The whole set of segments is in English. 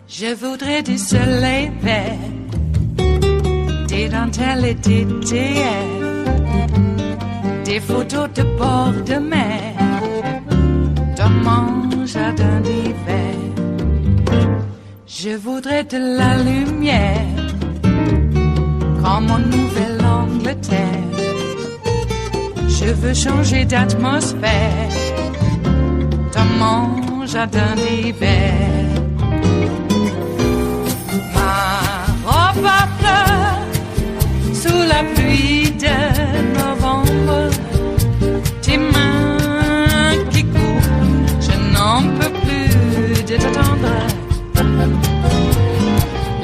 Je voudrais du soleil vert, des dentelles et des théières, des photos de bord de mer, dans mon jardin d'hiver. Je voudrais de la lumière, comme en Nouvelle-Angleterre. Je veux changer d'atmosphère, dans mon jardin d'hiver. Ma fleur, sous la pluie de novembre, tes mains qui courent, je n'en peux plus de t'attendre.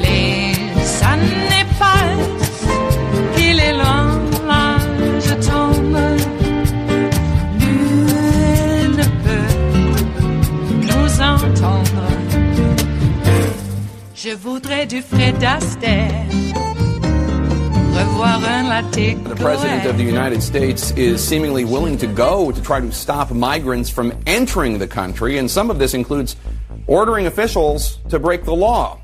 Les années passent, qu'il est loin, là je tombe. Nul ne peut nous entendre. Je voudrais du Fred Astaire, revoir un latte. The President of the United States is seemingly willing to go to try to stop migrants from entering the country, and some of this includes ordering officials to break the law.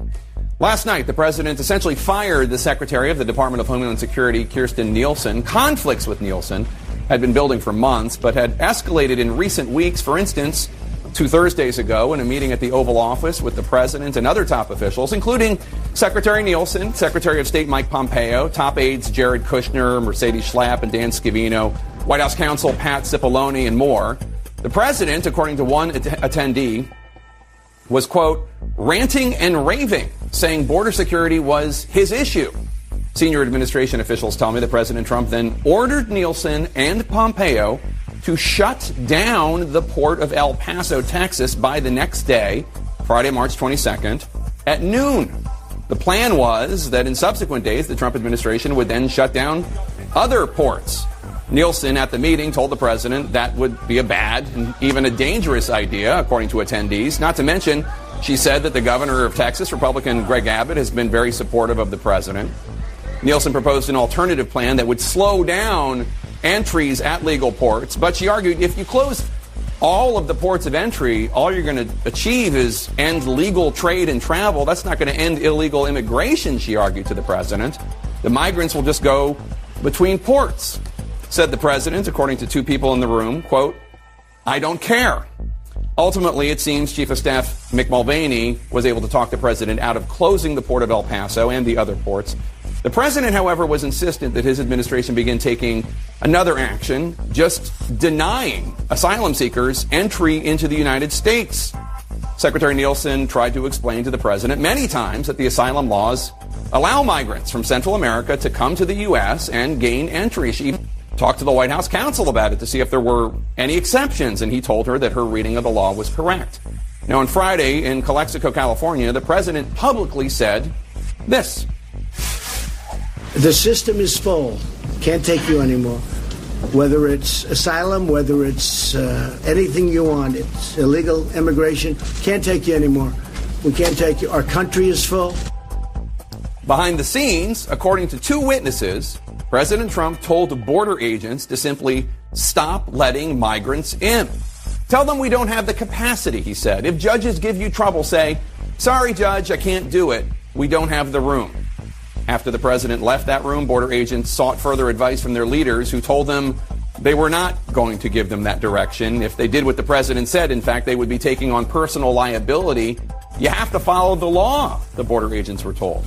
Last night, the President essentially fired the Secretary of the Department of Homeland Security, Kirstjen Nielsen. Conflicts with Nielsen had been building for months, but had escalated in recent weeks. For instance, 2 Thursdays ago, in a meeting at the Oval Office with the President and other top officials, including Secretary Nielsen, Secretary of State Mike Pompeo, top aides Jared Kushner, Mercedes Schlapp, and Dan Scavino, White House counsel Pat Cipollone, and more. The President, according to one attendee, was, quote, ranting and raving, saying border security was his issue. Senior administration officials tell me that President Trump then ordered Nielsen and Pompeo to shut down the port of El Paso, Texas by the next day, Friday, March 22nd, at noon. The plan was that in subsequent days, the Trump administration would then shut down other ports. Nielsen at the meeting told the president that would be a bad and even a dangerous idea, according to attendees. Not to mention, she said that the governor of Texas, Republican Greg Abbott, has been very supportive of the president. Nielsen proposed an alternative plan that would slow down entries at legal ports, but she argued if you close all of the ports of entry, all you're going to achieve is end legal trade and travel. That's not going to end illegal immigration, she argued to the president. The migrants will just go between ports, said the president, according to 2 people in the room, quote, I don't care. Ultimately, it seems Chief of Staff Mick Mulvaney was able to talk the president out of closing the port of El Paso and the other ports. The president, however, was insistent that his administration begin taking another action, just denying asylum seekers entry into the United States. Secretary Nielsen tried to explain to the president many times that the asylum laws allow migrants from Central America to come to the U.S. and gain entry. She talked to the White House counsel about it to see if there were any exceptions, and he told her that her reading of the law was correct. Now, on Friday in Calexico, California, the president publicly said this. The system is full. Can't take you anymore. Whether it's asylum, whether it's anything you want, it's illegal immigration. Can't take you anymore. We can't take you. Our country is full. Behind the scenes, according to 2 witnesses, President Trump told border agents to simply stop letting migrants in. Tell them we don't have the capacity, he said. If judges give you trouble, say, sorry, judge, I can't do it. We don't have the room. After the president left that room, border agents sought further advice from their leaders who told them they were not going to give them that direction. If they did what the president said, in fact, they would be taking on personal liability. You have to follow the law, the border agents were told.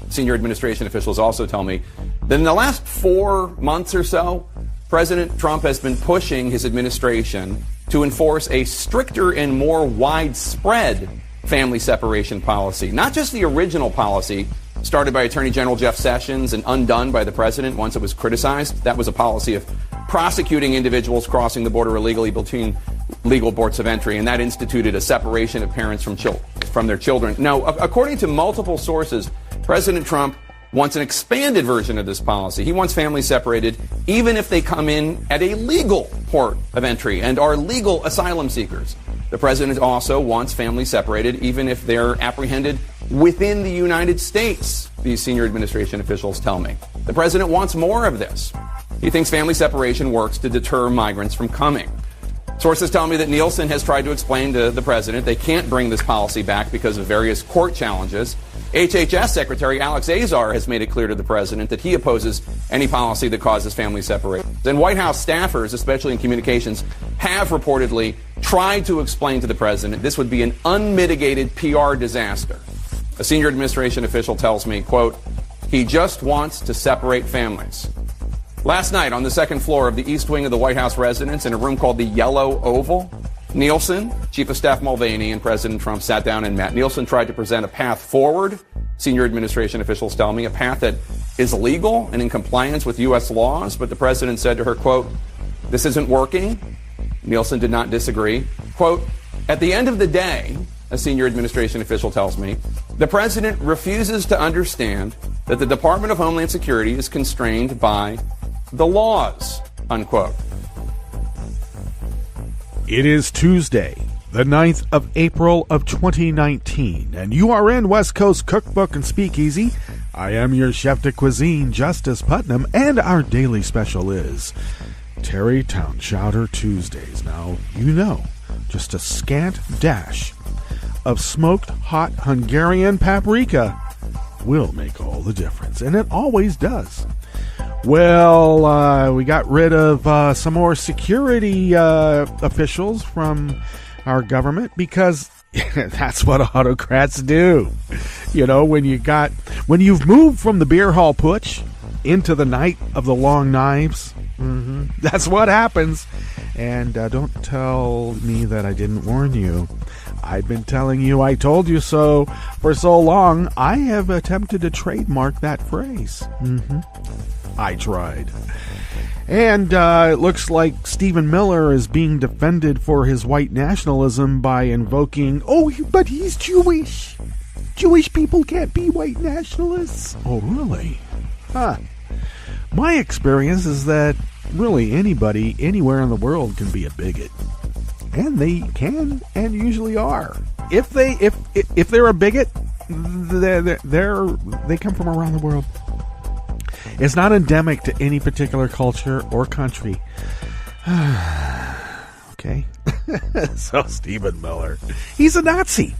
Senior administration officials also tell me that in the last 4 months or so, President Trump has been pushing his administration to enforce a stricter and more widespread family separation policy. Not just the original policy started by Attorney General Jeff Sessions and undone by the president once it was criticized. That was a policy of prosecuting individuals crossing the border illegally between legal ports of entry, and that instituted a separation of parents from their children. Now, according to multiple sources, President Trump wants an expanded version of this policy. He wants families separated even if they come in at a legal port of entry and are legal asylum seekers. The president also wants families separated even if they're apprehended within the United States, these senior administration officials tell me. The president wants more of this. He thinks family separation works to deter migrants from coming. Sources tell me that Nielsen has tried to explain to the president they can't bring this policy back because of various court challenges. HHS Secretary Alex Azar has made it clear to the president that he opposes any policy that causes family separation. And White House staffers, especially in communications, have reportedly tried to explain to the president this would be an unmitigated PR disaster. A senior administration official tells me, quote, he just wants to separate families. Last night, on the second floor of the east wing of the White House residence in a room called the Yellow Oval, Nielsen, Chief of Staff Mulvaney, and President Trump sat down and met. Nielsen tried to present a path forward, senior administration officials tell me, a path that is legal and in compliance with U.S. laws, but the president said to her, quote, this isn't working. Nielsen did not disagree. Quote, at the end of the day, a senior administration official tells me, the president refuses to understand that the Department of Homeland Security is constrained by the laws, unquote. It is Tuesday, the 9th of April of 2019, and you are in West Coast Cookbook and Speakeasy. I am your chef de cuisine, Justice Putnam, and our daily special is Tarrytown Chowder Tuesdays. Now, you know, just a scant dash of smoked hot Hungarian paprika will make all the difference, and it always does. Well, we got rid of some more security officials from our government because that's what autocrats do. You know, when you've moved from the beer hall putsch into the night of the long knives, that's what happens. And don't tell me that I didn't warn you. I've been telling you I told you so for so long. I have attempted to trademark that phrase. I tried. And it looks like Stephen Miller is being defended for his white nationalism by invoking, oh, but he's Jewish. Jewish people can't be white nationalists. Oh, really? Huh. My experience is that really anybody, anywhere in the world can be a bigot. And they can and usually are. If they're a bigot, they come from around the world. It's not endemic to any particular culture or country. Okay. So Stephen Miller, he's a Nazi.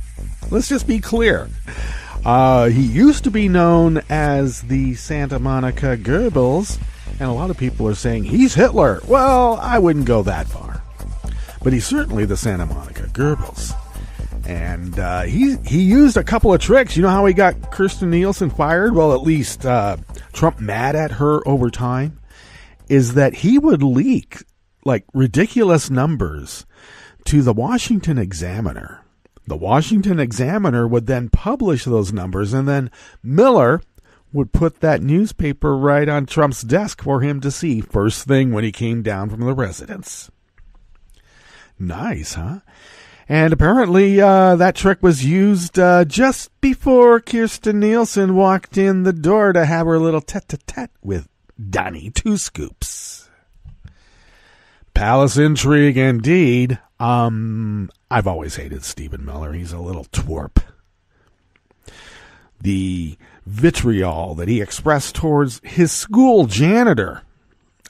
Let's just be clear. He used to be known as the Santa Monica Goebbels, and a lot of people are saying he's Hitler. Well, I wouldn't go that far. But he's certainly the Santa Monica Goebbels. And he used a couple of tricks. You know how he got Kirstjen Nielsen fired? Well, at least Trump mad at her over time. Is that he would leak like ridiculous numbers to the Washington Examiner. The Washington Examiner would then publish those numbers, and then Miller would put that newspaper right on Trump's desk for him to see first thing when he came down from the residence. Nice, huh? And apparently that trick was used just before Kirstjen Nielsen walked in the door to have her little tete-a-tete with Donnie Two Scoops. Palace intrigue indeed. I've always hated Stephen Miller. He's a little twerp. The vitriol that he expressed towards his school janitor,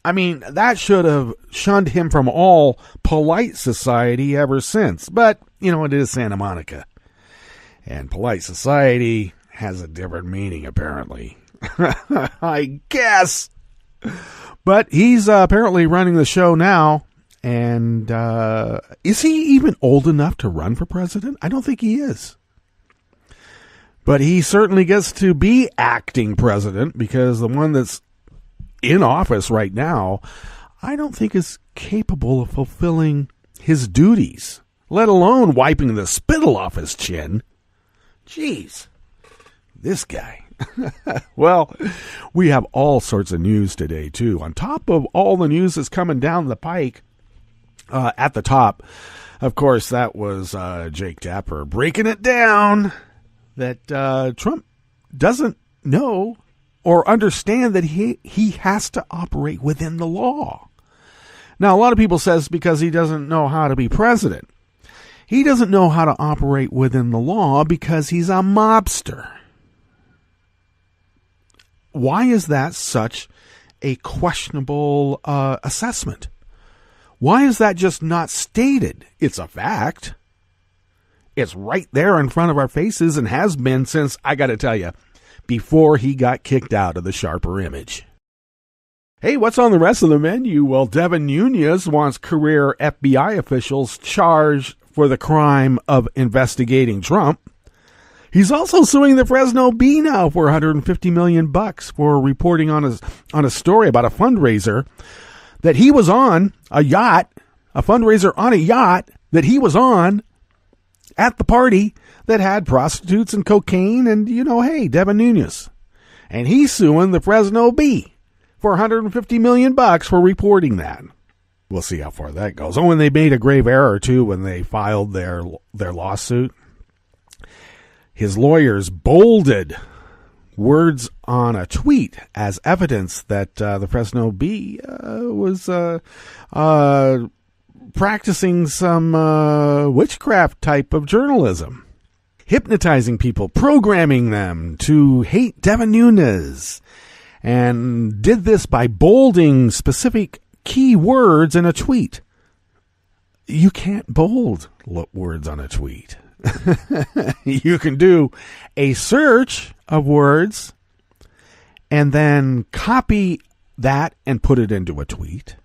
I mean, that should have shunned him from all polite society ever since. But, you know, it is Santa Monica. And polite society has a different meaning, apparently. I guess. But he's apparently running the show now. And is he even old enough to run for president? I don't think he is. But he certainly gets to be acting president, because the one that's in office right now, I don't think is capable of fulfilling his duties, let alone wiping the spittle off his chin. Jeez, this guy. Well, we have all sorts of news today, too. On top of all the news that's coming down the pike, at the top, of course, that was Jake Tapper breaking it down that Trump doesn't know or understand that he has to operate within the law. Now, a lot of people says because he doesn't know how to be president. He doesn't know how to operate within the law because he's a mobster. Why is that such a questionable assessment? Why is that just not stated? It's a fact. It's right there in front of our faces and has been since, I got to tell you, before he got kicked out of the Sharper Image. Hey, what's on the rest of the menu? Well, Devin Nunes wants career FBI officials charged for the crime of investigating Trump. He's also suing the Fresno Bee now for $150 million for reporting on a story about a fundraiser that he was on a fundraiser on a yacht that he was on at the party that had prostitutes and cocaine and, hey, Devin Nunes. And he's suing the Fresno Bee for $150 million for reporting that. We'll see how far that goes. Oh, and they made a grave error, too, when they filed their lawsuit. His lawyers bolded words on a tweet as evidence that the Fresno Bee was practicing some witchcraft type of journalism, hypnotizing people, programming them to hate Devin Nunes, and did this by bolding specific key words in a tweet. You can't bold words on a tweet. You can do a search of words and then copy that and put it into a tweet.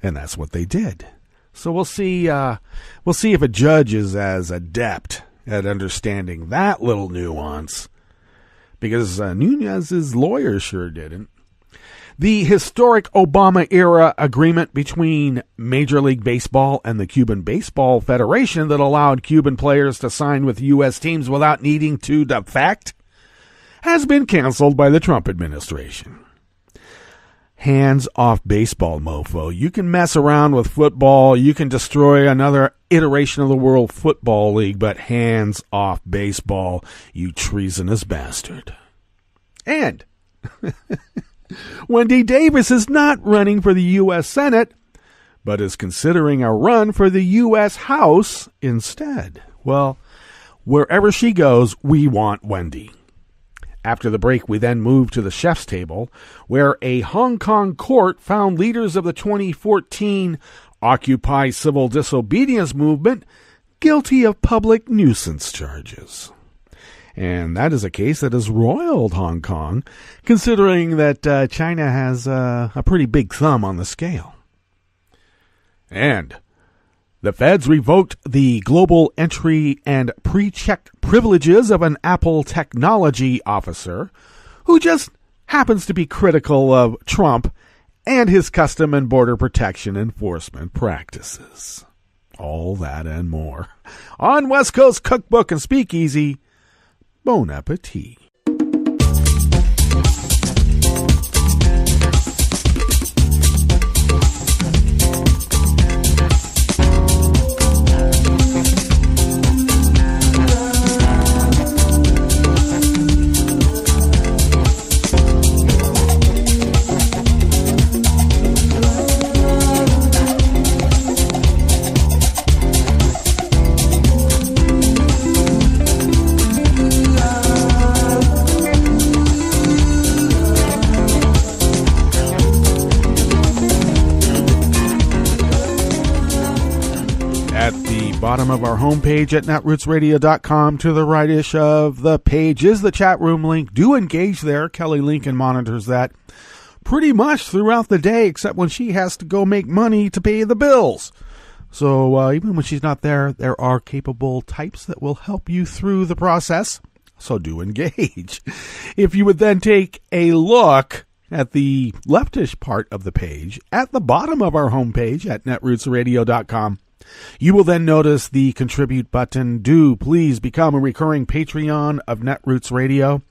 And that's what they did. So we'll see if a judge is as adept at understanding that little nuance, because Nunes' lawyer sure didn't. The historic Obama-era agreement between Major League Baseball and the Cuban Baseball Federation that allowed Cuban players to sign with U.S. teams without needing to defect has been canceled by the Trump administration. Hands off baseball, mofo. You can mess around with football. You can destroy another iteration of the World Football League, but hands off baseball, you treasonous bastard. And Wendy Davis is not running for the U.S. Senate, but is considering a run for the U.S. House instead. Well, wherever she goes, we want Wendy. After the break, we then move to the chef's table, where a Hong Kong court found leaders of the 2014 Occupy Civil Disobedience movement guilty of public nuisance charges. And that is a case that has roiled Hong Kong, considering that China has a pretty big thumb on the scale. And the feds revoked the Global Entry and PreCheck privileges of an Apple technology officer who just happens to be critical of Trump and his custom and border protection enforcement practices. All that and more on West Coast Cookbook and Speakeasy. Bon appetit. Bottom of our homepage at netrootsradio.com, to the right-ish of the page is the chat room link. Do engage there. Kelly Lincoln monitors that pretty much throughout the day, except when she has to go make money to pay the bills. So even when she's not there, there are capable types that will help you through the process. So do engage. If you would then take a look at the leftish part of the page, at the bottom of our homepage at netrootsradio.com, you will then notice the contribute button. Do please become a recurring Patreon of Netroots Radio.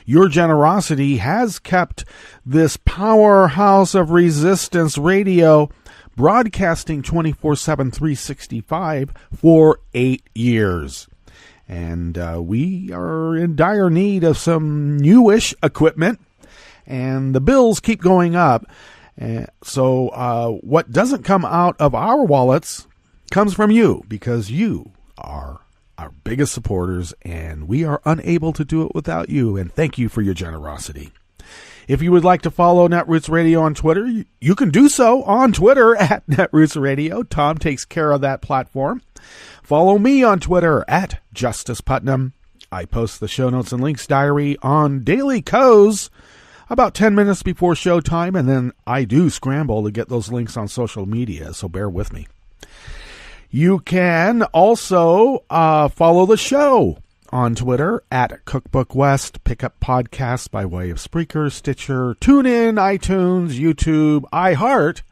Your generosity has kept this powerhouse of resistance radio broadcasting 24/7, 365 for 8 years. And we are in dire need of some newish equipment, and the bills keep going up. So what doesn't come out of our wallets comes from you, because you are our biggest supporters, and we are unable to do it without you. And thank you for your generosity. If you would like to follow Netroots Radio on Twitter, you can do so on Twitter at Netroots Radio. Tom takes care of that platform. Follow me on Twitter at Justice Putnam. I post the show notes and links diary on Daily Co's about 10 minutes before showtime, and then I do scramble to get those links on social media, so bear with me. You can also follow the show on Twitter at Cookbook West. Pick up podcasts by way of Spreaker, Stitcher, TuneIn, iTunes, YouTube, iHeart,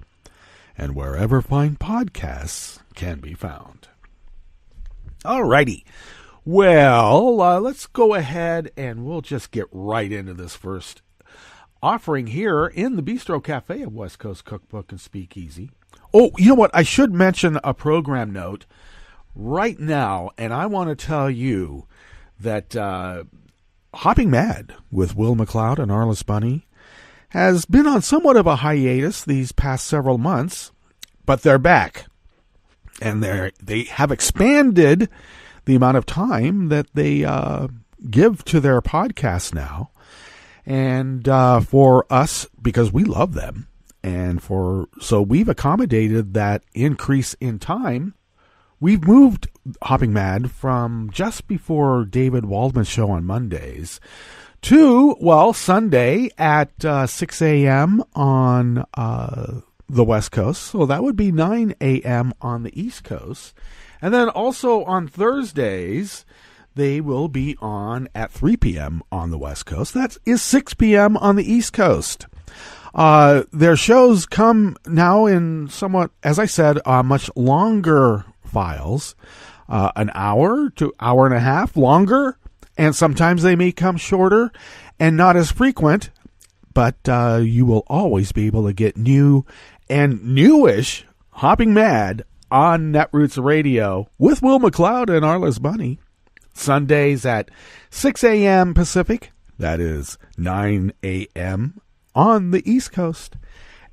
and wherever fine podcasts can be found. Alrighty. Well, let's go ahead and we'll just get right into this first offering here in the Bistro Cafe of West Coast Cookbook and Speakeasy. Oh, you know what? I should mention a program note right now, and I want to tell you that Hopping Mad with Will McLeod and Arliss Bunny has been on somewhat of a hiatus these past several months, but they're back. And they have expanded the amount of time that they give to their podcast now. And for us, because we love them, and so we've accommodated that increase in time. We've moved Hopping Mad from just before David Waldman's show on Mondays to, Sunday at 6 a.m. on the West Coast, so that would be 9 a.m. on the East Coast. And then also on Thursdays, they will be on at 3 p.m. on the West Coast. That is 6 p.m. on the East Coast. Their shows come now in somewhat, as I said, much longer files, an hour to hour and a half longer, and sometimes they may come shorter and not as frequent, but you will always be able to get new and newish Hopping Mad on Netroots Radio with Will McLeod and Arliss Bunny. Sundays at 6 a.m. Pacific, that is 9 a.m. on the East Coast,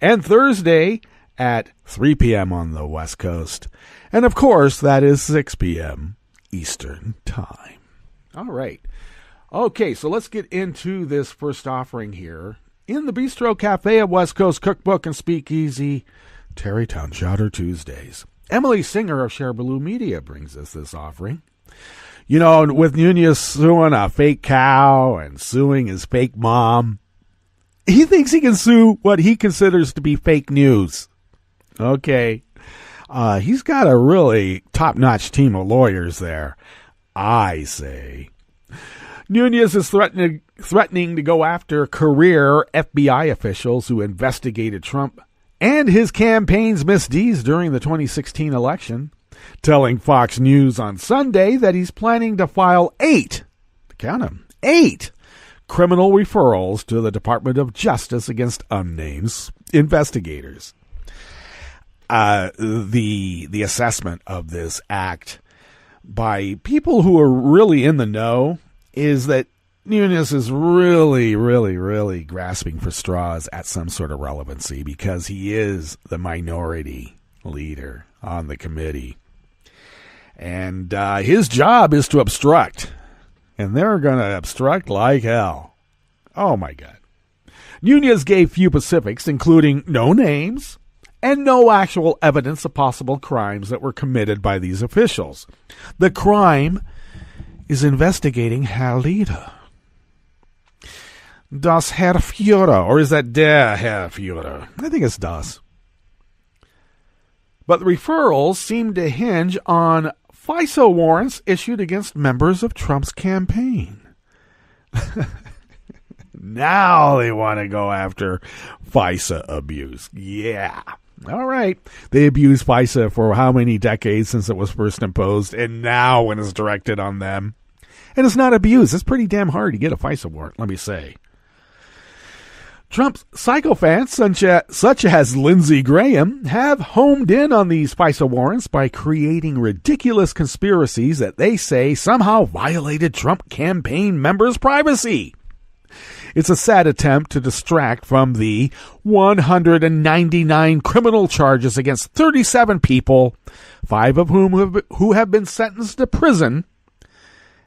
and Thursday at 3 p.m. on the West Coast. And of course, that is 6 p.m. Eastern Time. All right. Okay, so let's get into this first offering here. In the Bistro Cafe of West Coast Cookbook and Speakeasy, Tarrytown Chowder Tuesdays. Emily Singer of Share Blue Media brings us this offering. You know, with Nunes suing a fake cow and suing his fake mom, he thinks he can sue what he considers to be fake news. Okay. He's got a really top-notch team of lawyers there, I say. Nunes is threatening to go after career FBI officials who investigated Trump and his campaign's misdeeds during the 2016 election, telling Fox News on Sunday that he's planning to file 8 criminal referrals to the Department of Justice against unnamed investigators. The assessment of this act by people who are really in the know is that Nunes is really, really, really grasping for straws at some sort of relevancy because he is the minority leader on the committee. And his job is to obstruct. And they're going to obstruct like hell. Oh, my God. Nunes gave few specifics, including no names and no actual evidence of possible crimes that were committed by these officials. The crime is investigating Herr Leader. Das Herr Führer, or is that der Herr Führer? I think it's das. But the referrals seem to hinge on FISA warrants issued against members of Trump's campaign. Now they want to go after FISA abuse. Yeah. All right. They abused FISA for how many decades since it was first imposed, and now when it's directed on them. And it's not abuse. It's pretty damn hard to get a FISA warrant, let me say. Trump's sycophants, such as Lindsey Graham, have homed in on these FISA warrants by creating ridiculous conspiracies that they say somehow violated Trump campaign members' privacy. It's a sad attempt to distract from the 199 criminal charges against 37 people, 5 of whom who have been sentenced to prison.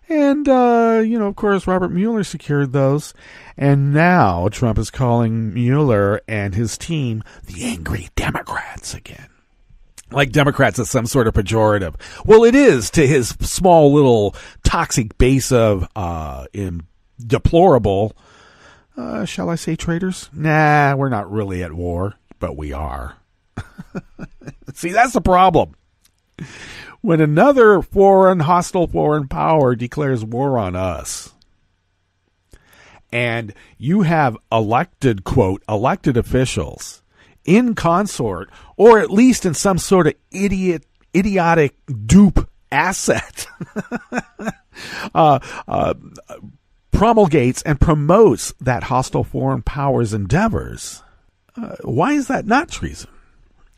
And, of course, Robert Mueller secured those. And now Trump is calling Mueller and his team the angry Democrats again. Like Democrats is some sort of pejorative. Well, it is to his small little toxic base of deplorable, shall I say, traitors? Nah, we're not really at war, but we are. See, that's the problem. When another hostile foreign power declares war on us, and you have elected officials in consort, or at least in some sort of idiotic dupe asset, promulgates and promotes that hostile foreign power's endeavors, why is that not treason?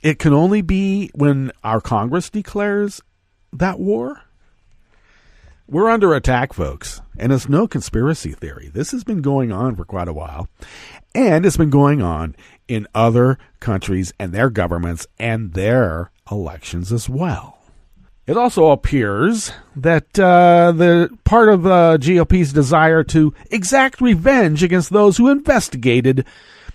It can only be when our Congress declares that war. We're under attack, folks, and it's no conspiracy theory. This has been going on for quite a while, and it's been going on in other countries and their governments and their elections as well. It also appears that the part of GOP's desire to exact revenge against those who investigated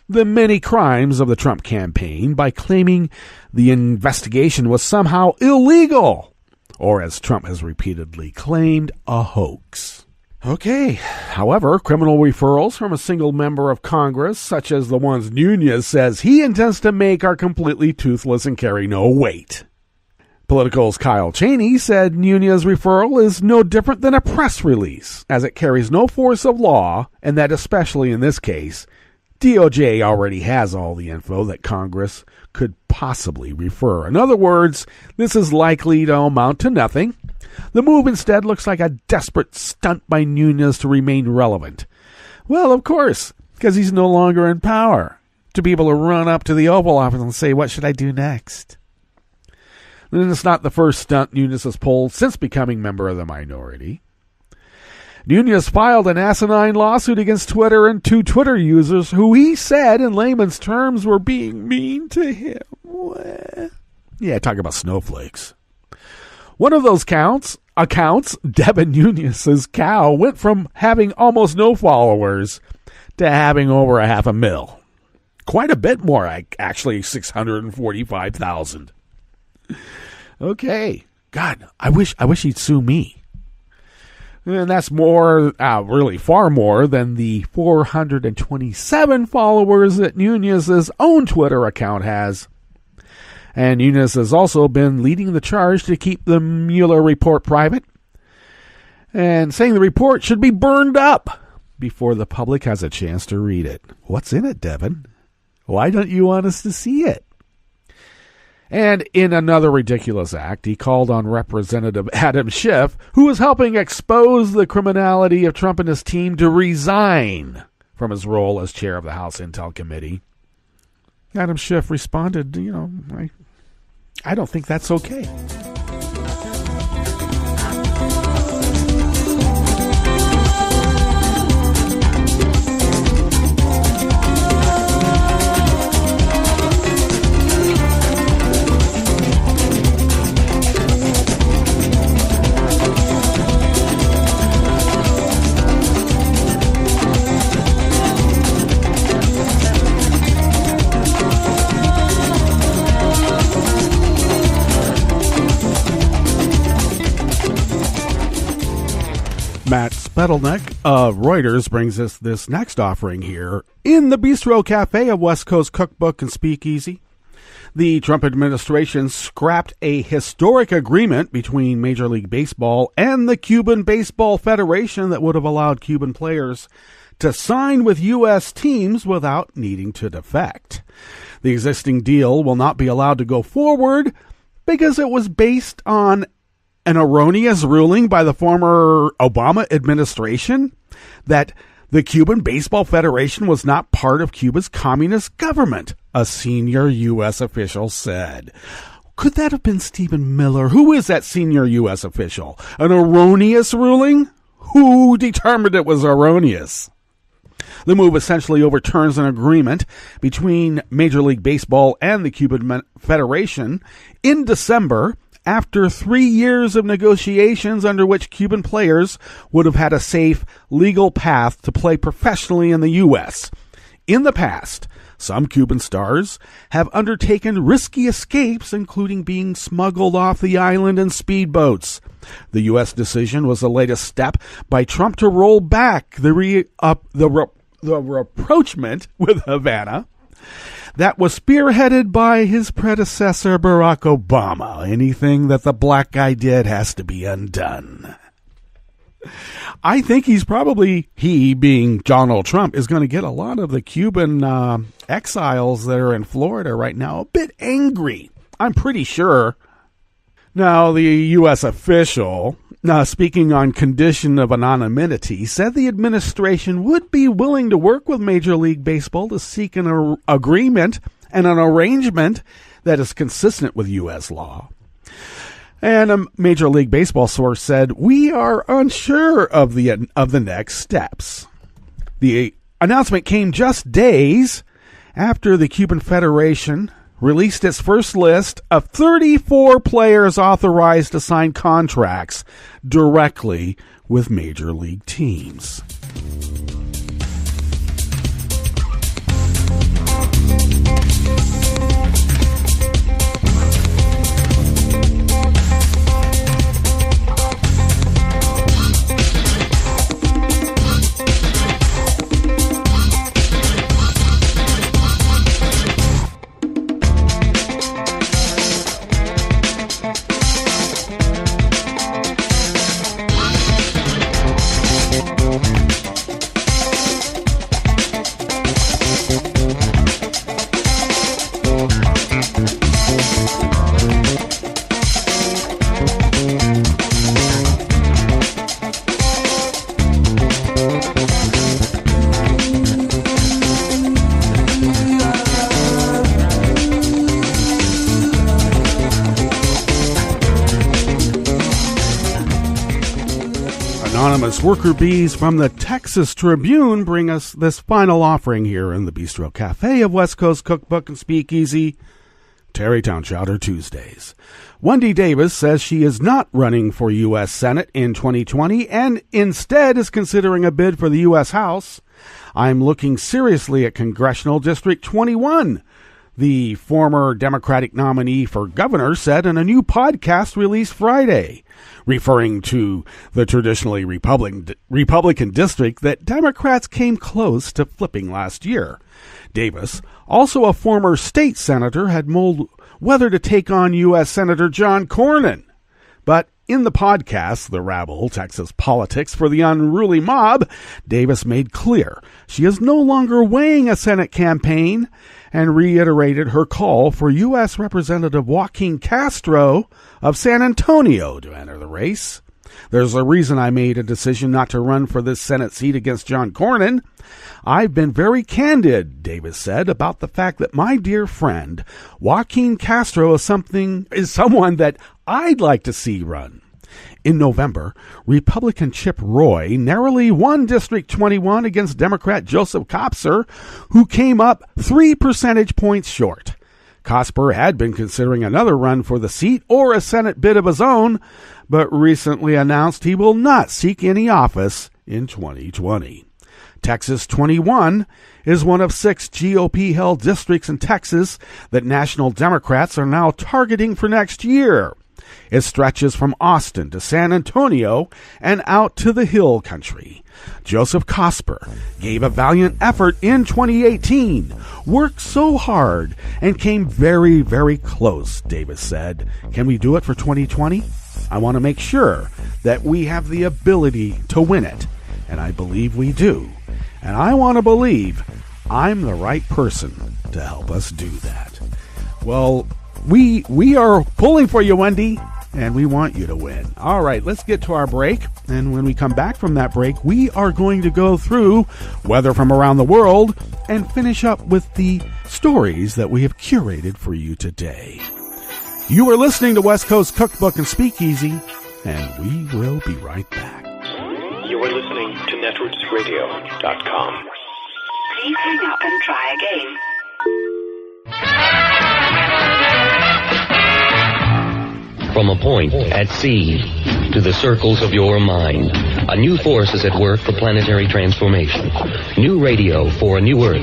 the many crimes of the Trump campaign by claiming the investigation was somehow illegal, or as Trump has repeatedly claimed, a hoax. Okay, however, criminal referrals from a single member of Congress, such as the ones Nunes says he intends to make, are completely toothless and carry no weight. Political's Kyle Cheney said Nunes' referral is no different than a press release, as it carries no force of law, and that especially in this case, DOJ already has all the info that Congress could possibly refer. In other words, this is likely to amount to nothing. The move instead looks like a desperate stunt by Nunes to remain relevant. Well, of course, because he's no longer in power, to be able to run up to the Oval Office and say, what should I do next? And it's not the first stunt Nunes has pulled since becoming member of the minority. Nunes filed an asinine lawsuit against Twitter and 2 Twitter users who he said, in layman's terms, were being mean to him. Yeah, talk about snowflakes. One of those accounts, Devin Nunes' cow, went from having almost no followers to having over 500,000. Quite a bit more, actually 645,000. Okay. God, I wish he'd sue me. And that's more, really far more than the 427 followers that Nunes' own Twitter account has. And Nunes has also been leading the charge to keep the Mueller report private and saying the report should be burned up before the public has a chance to read it. What's in it, Devin? Why don't you want us to see it? And in another ridiculous act, he called on Representative Adam Schiff, who was helping expose the criminality of Trump and his team, to resign from his role as chair of the House Intel Committee. Adam Schiff responded, I don't think that's okay. Matt Spettelneck of Reuters brings us this next offering here. In the Bistro Cafe of West Coast Cookbook and Speakeasy, the Trump administration scrapped a historic agreement between Major League Baseball and the Cuban Baseball Federation that would have allowed Cuban players to sign with U.S. teams without needing to defect. The existing deal will not be allowed to go forward because it was based on an erroneous ruling by the former Obama administration that The Cuban Baseball Federation was not part of Cuba's communist government, a senior U.S. official said. Could that have been Stephen Miller? Who is that senior U.S. official? An erroneous ruling? Who determined it was erroneous? The move essentially overturns an agreement between Major League Baseball and the Cuban Federation in December after 3 years of negotiations under which Cuban players would have had a safe, legal path to play professionally in the U.S. In the past, some Cuban stars have undertaken risky escapes, including being smuggled off the island in speedboats. The U.S. decision was the latest step by Trump to roll back the rapprochement with Havana that was spearheaded by his predecessor, Barack Obama. Anything that the black guy did has to be undone. I think he being Donald Trump, is going to get a lot of the Cuban exiles that are in Florida right now a bit angry. I'm pretty sure. Now, the U.S. official, speaking on condition of anonymity, said the administration would be willing to work with Major League Baseball to seek an agreement and an arrangement that is consistent with U.S. law. And a Major League Baseball source said, "We are unsure of the next steps." The announcement came just days after the Cuban Federation released its first list of 34 players authorized to sign contracts directly with major league teams. Anonymous worker bees from the Texas Tribune bring us this final offering here in the Bistro Cafe of West Coast Cookbook and Speakeasy, Tarrytown Chowder Tuesdays. Wendy Davis says she is not running for U.S. Senate in 2020 and instead is considering a bid for the U.S. House. I'm looking seriously at Congressional District 21, the former Democratic nominee for governor said in a new podcast released Friday, referring to the traditionally Republican district that Democrats came close to flipping last year. Davis, also a former state senator, had mulled whether to take on U.S. Senator John Cornyn. But in the podcast, The Rabble, Texas Politics for the Unruly Mob, Davis made clear she is no longer weighing a Senate campaign and reiterated her call for U.S. Representative Joaquin Castro of San Antonio to enter the race. There's a reason I made a decision not to run for this Senate seat against John Cornyn. I've been very candid, Davis said, about the fact that my dear friend Joaquin Castro is someone that I'd like to see run. In November, Republican Chip Roy narrowly won District 21 against Democrat Joseph Kopser, who came up 3 percentage points short. Kopser had been considering another run for the seat or a Senate bid of his own, but recently announced he will not seek any office in 2020. Texas 21 is one of 6 GOP-held districts in Texas that national Democrats are now targeting for next year. It stretches from Austin to San Antonio and out to the Hill Country. Joseph Kopser gave a valiant effort in 2018, worked so hard, and came very, very close, Davis said. Can we do it for 2020? I want to make sure that we have the ability to win it, and I believe we do. And I want to believe I'm the right person to help us do that. Well, we are pulling for you, Wendy. and we want you to win. All right, let's get to our break. And when we come back from that break, we are going to go through weather from around the world and finish up with the stories that we have curated for you today. You are listening to West Coast Cookbook and Speakeasy, and we will be right back. You are listening to netrootsradio.com. Please hang up and try again. From a point at sea to the circles of your mind, a new force is at work for planetary transformation. New radio for a new Earth.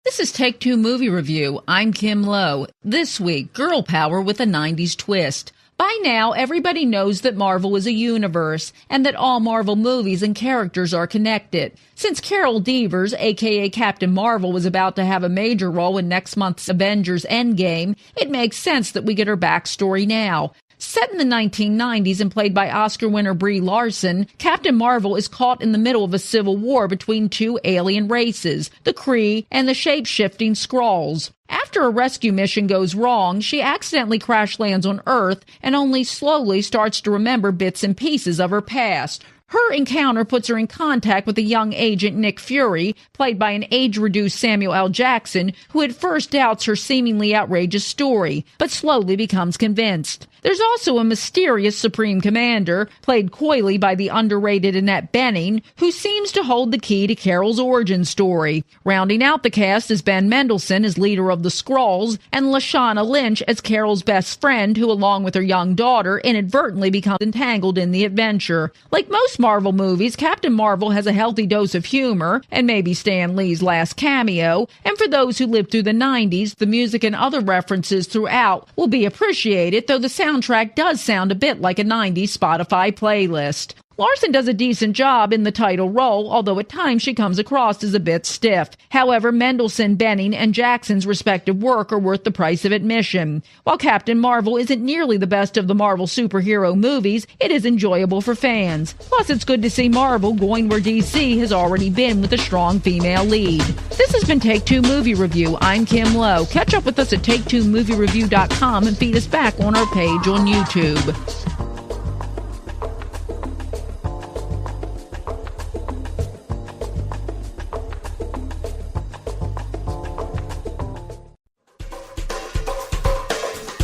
This is Take Two Movie Review. I'm Kim Lowe. This week, girl power with a 90s twist. By now, everybody knows that Marvel is a universe, and that all Marvel movies and characters are connected. Since Carol Danvers, aka Captain Marvel, was about to have a major role in next month's Avengers Endgame, it makes sense that we get her backstory now. Set in the 1990s and played by Oscar winner Brie Larson, Captain Marvel is caught in the middle of a civil war between two alien races, the Kree and the shape-shifting Skrulls. After a rescue mission goes wrong, she accidentally crash lands on Earth and only slowly starts to remember bits and pieces of her past. Her encounter puts her in contact with a young agent Nick Fury, played by an age-reduced Samuel L. Jackson, who at first doubts her seemingly outrageous story, but slowly becomes convinced. There's also a mysterious Supreme Commander, played coyly by the underrated Annette Bening, who seems to hold the key to Carol's origin story. Rounding out the cast is Ben Mendelsohn as leader of the Skrulls, and Lashana Lynch as Carol's best friend, who along with her young daughter inadvertently becomes entangled in the adventure. Like most Marvel movies, Captain Marvel has a healthy dose of humor, and maybe Stan Lee's last cameo, and for those who lived through the 90s, the music and other references throughout will be appreciated, though the soundtrack does sound a bit like a 90s Spotify playlist. Larson does a decent job in the title role, although at times she comes across as a bit stiff. However, Mendelsohn, Bening, and Jackson's respective work are worth the price of admission. While Captain Marvel isn't nearly the best of the Marvel superhero movies, it is enjoyable for fans. Plus, it's good to see Marvel going where DC has already been with a strong female lead. This has been Take Two Movie Review. I'm Kim Lowe. Catch up with us at TakeTwoMovieReview.com and feed us back on our page on YouTube.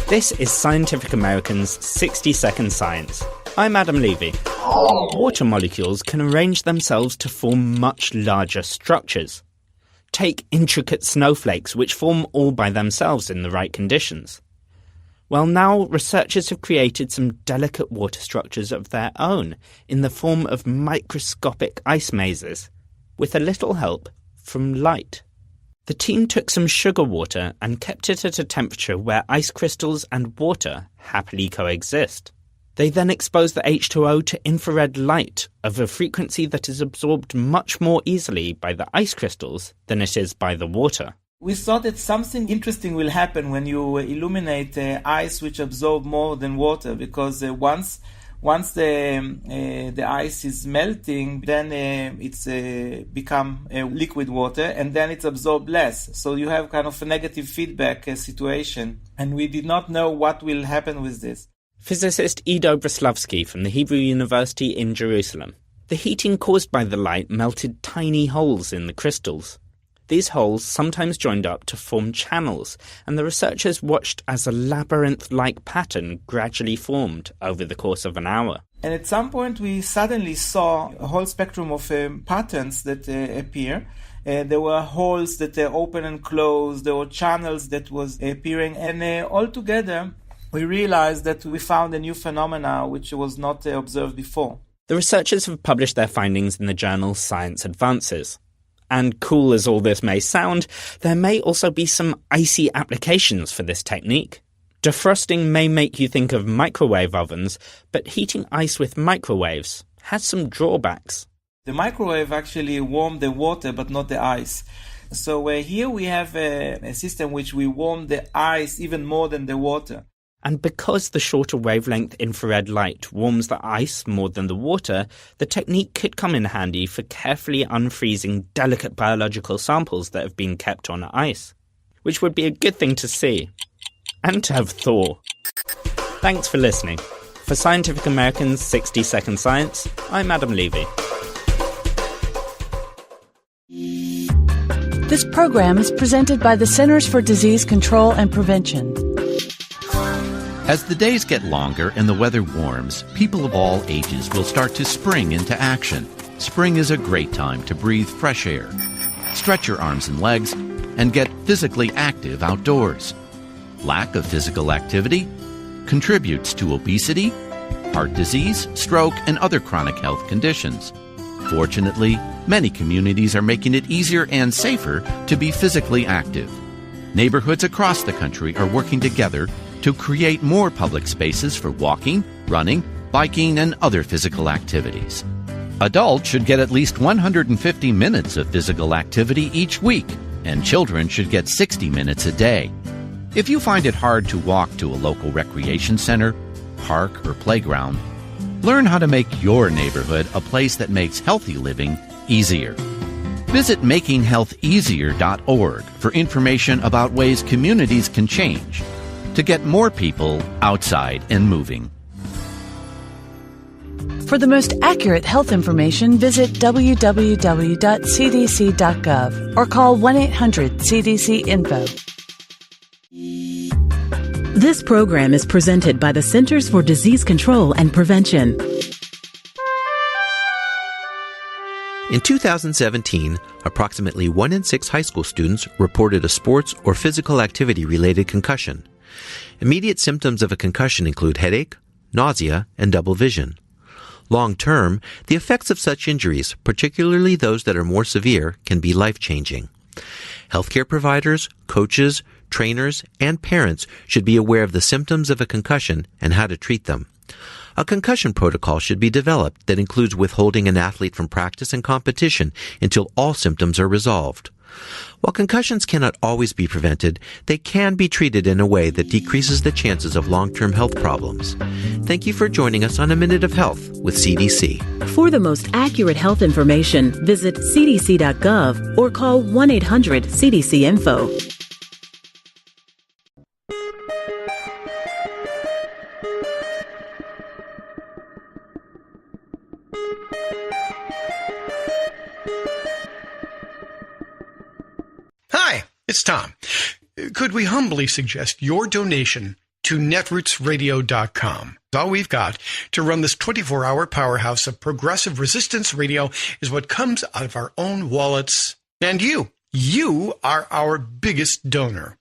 This is Scientific American's 60-Second Science. I'm Adam Levy. Water molecules can arrange themselves to form much larger structures. Take intricate snowflakes, which form all by themselves in the right conditions. Well, now researchers have created some delicate water structures of their own in the form of microscopic ice mazes, with a little help from light. The team took some sugar water and kept it at a temperature where ice crystals and water happily coexist. They then exposed the H2O to infrared light of a frequency that is absorbed much more easily by the ice crystals than it is by the water. We thought that something interesting will happen when you illuminate ice which absorb more than water, because once the ice is melting, then it's become liquid water, and then it's absorbed less. So you have kind of a negative feedback situation, and we did not know what will happen with this. Physicist Ido Breslavsky from the Hebrew University in Jerusalem. The heating caused by the light melted tiny holes in the crystals. These holes sometimes joined up to form channels, and the researchers watched as a labyrinth-like pattern gradually formed over the course of an hour. And at some point we suddenly saw a whole spectrum of patterns that appear. There were holes that open and close, there were channels that was appearing, and altogether we realized that we found a new phenomena which was not observed before. The researchers have published their findings in the journal Science Advances. And cool as all this may sound, there may also be some icy applications for this technique. Defrosting may make you think of microwave ovens, but heating ice with microwaves has some drawbacks. The microwave actually warmed the water but not the ice. So here we have a system which we warm the ice even more than the water. And because the shorter wavelength infrared light warms the ice more than the water, the technique could come in handy for carefully unfreezing delicate biological samples that have been kept on ice. which would be a good thing to see. And to have Thor. Thanks for listening. For Scientific American's 60-Second Science, I'm Adam Levy. This program is presented by the Centers for Disease Control and Prevention. As the days get longer and the weather warms, people of all ages will start to spring into action. Spring is a great time to breathe fresh air, stretch your arms and legs, and get physically active outdoors. Lack of physical activity contributes to obesity, heart disease, stroke, and other chronic health conditions. Fortunately, many communities are making it easier and safer to be physically active. Neighborhoods across the country are working together to create more public spaces for walking, running, biking, and other physical activities. Adults should get at least 150 minutes of physical activity each week, and children should get 60 minutes a day. If you find it hard to walk to a local recreation center, park, or playground, learn how to make your neighborhood a place that makes healthy living easier. Visit makinghealtheasier.org for information about ways communities can change to get more people outside and moving. For the most accurate health information, visit www.cdc.gov or call 1-800-CDC-INFO. This program is presented by the Centers for Disease Control and Prevention. In 2017, approximately 1 in 6 high school students reported a sports or physical activity-related concussion. Immediate symptoms of a concussion include headache, nausea, and double vision. Long-term, the effects of such injuries, particularly those that are more severe, can be life-changing. Healthcare providers, coaches, trainers, and parents should be aware of the symptoms of a concussion and how to treat them. A concussion protocol should be developed that includes withholding an athlete from practice and competition until all symptoms are resolved. While concussions cannot always be prevented, they can be treated in a way that decreases the chances of long-term health problems. Thank you for joining us on A Minute of Health with CDC. For the most accurate health information, visit cdc.gov or call 1-800-CDC-INFO. Hi, it's Tom. Could we humbly suggest your donation to netrootsradio.com? All we've got to run this 24-hour powerhouse of progressive resistance radio is what comes out of our own wallets. And you are our biggest donor.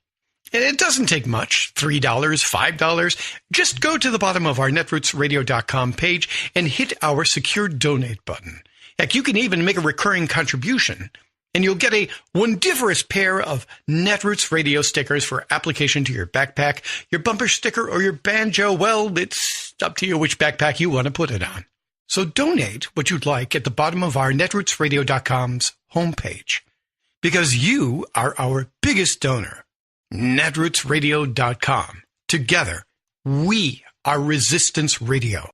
And it doesn't take much, $3, $5. Just go to the bottom of our netrootsradio.com page and hit our secure donate button. Heck, you can even make a recurring contribution, and you'll get a wondiferous pair of Netroots radio stickers for application to your backpack, your bumper sticker, or your banjo. Well, it's up to you which backpack you want to put it on. So donate what you'd like at the bottom of our netrootsradio.com's homepage, because you are our biggest donor. netrootsradio.com. Together, we are Resistance Radio.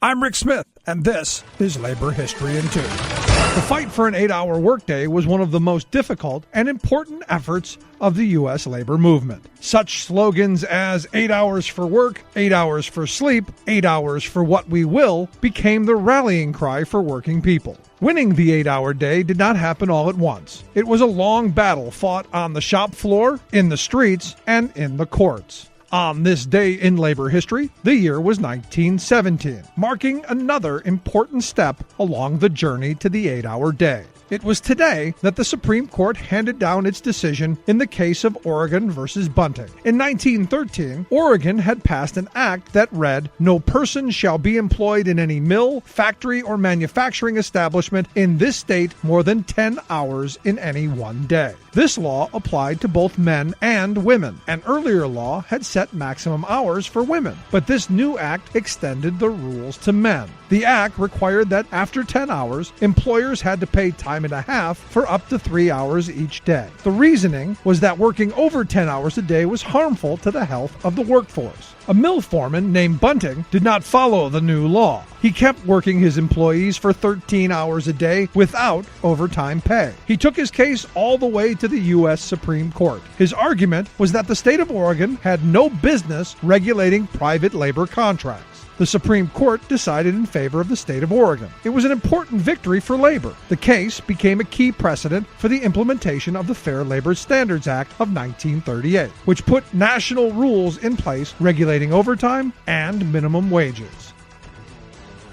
I'm Rick Smith, and this is Labor History in 2. The fight for an 8-hour workday was one of the most difficult and important efforts of the U.S. labor movement. Such slogans as 8 hours for work, 8 hours for sleep, 8 hours for what we will became the rallying cry for working people. Winning the 8-hour day did not happen all at once. It was a long battle fought on the shop floor, in the streets, and in the courts. On this day in labor history, the year was 1917, marking another important step along the journey to the 8-hour day. It was today that the Supreme Court handed down its decision in the case of Oregon versus Bunting. In 1913, Oregon had passed an act that read, "No person shall be employed in any mill, factory, or manufacturing establishment in this state more than 10 hours in any one day." This law applied to both men and women. An earlier law had set maximum hours for women, but this new act extended the rules to men. The act required that after 10 hours, employers had to pay time time and a half for up to 3 hours each day. The reasoning was that working over 10 hours a day was harmful to the health of the workforce. A mill foreman named Bunting did not follow the new law. He kept working his employees for 13 hours a day without overtime pay. He took his case all the way to the U.S. Supreme Court. His argument was that the state of Oregon had no business regulating private labor contracts. The Supreme Court decided in favor of the state of Oregon. It was an important victory for labor. The case became a key precedent for the implementation of the Fair Labor Standards Act of 1938, which put national rules in place regulating overtime and minimum wages.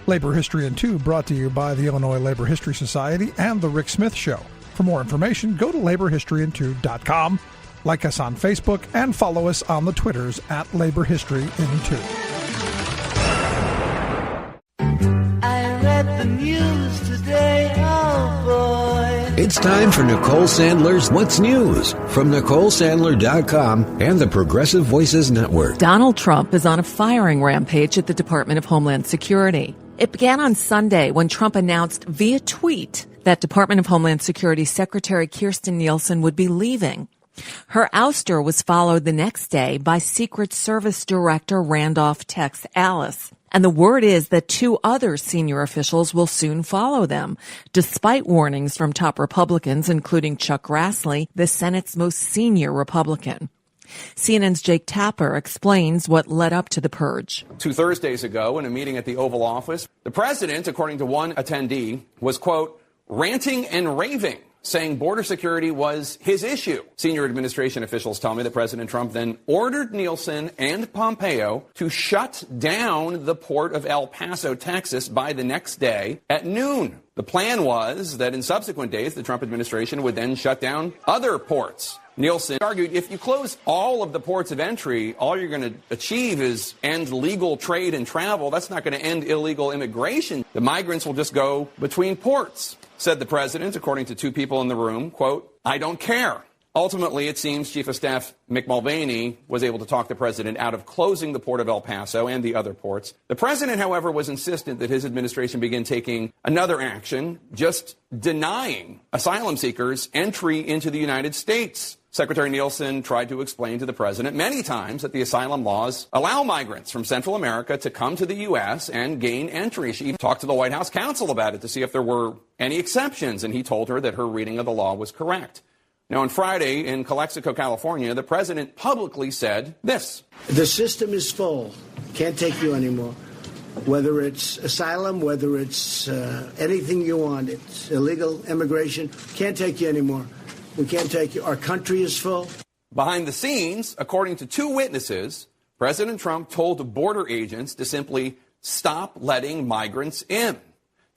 Labor History in 2 brought to you by the Illinois Labor History Society and The Rick Smith Show. For more information, go to laborhistoryin2.com, like us on Facebook, and follow us on the Twitters at Labor History in 2. The news today, oh boy. It's time for Nicole Sandler's What's News from NicoleSandler.com and the Progressive Voices Network. Donald Trump is on a firing rampage at the Department of Homeland Security. It began on Sunday when Trump announced via tweet that Department of Homeland Security Secretary Kirstjen Nielsen would be leaving. Her ouster was followed the next day by Secret Service Director Randolph Tex Alice. And the word is that 2 other senior officials will soon follow them, despite warnings from top Republicans, including Chuck Grassley, the Senate's most senior Republican. CNN's Jake Tapper explains what led up to the purge. 2 Thursdays ago, in a meeting at the Oval Office, the president, according to one attendee, was, quote, ranting and raving, saying border security was his issue. Senior administration officials tell me that President Trump then ordered Nielsen and Pompeo to shut down the port of El Paso, Texas, by the next day at noon. The plan was that in subsequent days, the Trump administration would then shut down other ports. Nielsen argued if you close all of the ports of entry, all you're going to achieve is end legal trade and travel. That's not going to end illegal immigration. The migrants will just go between ports, said the president, according to 2 people in the room, quote, I don't care. Ultimately, it seems Chief of Staff Mick Mulvaney was able to talk the president out of closing the port of El Paso and the other ports. The president, however, was insistent that his administration begin taking another action, just denying asylum seekers entry into the United States. Secretary Nielsen tried to explain to the president many times that the asylum laws allow migrants from Central America to come to the U.S. and gain entry. She even talked to the White House counsel about it to see if there were any exceptions, and he told her that her reading of the law was correct. Now, on Friday in Calexico, California, the president publicly said this. The system is full. Can't take you anymore. Whether it's asylum, whether it's anything you want, it's illegal immigration, can't take you anymore. We can't take you. Our country is full. Behind the scenes, according to 2 witnesses, President Trump told border agents to simply stop letting migrants in.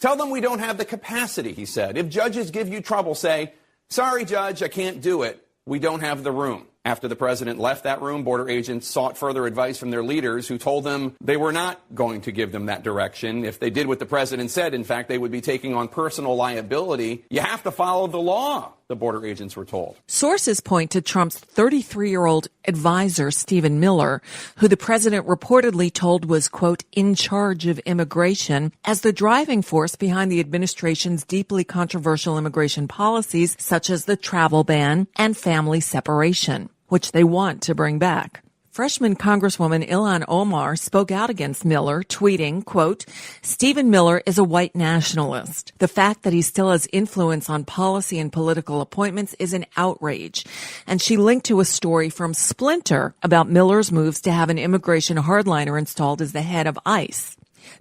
Tell them we don't have the capacity, he said. If judges give you trouble, say, sorry, judge, I can't do it. We don't have the room. After the president left that room, border agents sought further advice from their leaders who told them they were not going to give them that direction. If they did what the president said, in fact, they would be taking on personal liability. You have to follow the law, the border agents were told. Sources point to Trump's 33-year-old advisor, Stephen Miller, who the president reportedly told was, quote, in charge of immigration, as the driving force behind the administration's deeply controversial immigration policies, such as the travel ban and family separation, which they want to bring back. Freshman Congresswoman Ilhan Omar spoke out against Miller, tweeting, quote, Stephen Miller is a white nationalist. The fact that he still has influence on policy and political appointments is an outrage. And she linked to a story from Splinter about Miller's moves to have an immigration hardliner installed as the head of ICE.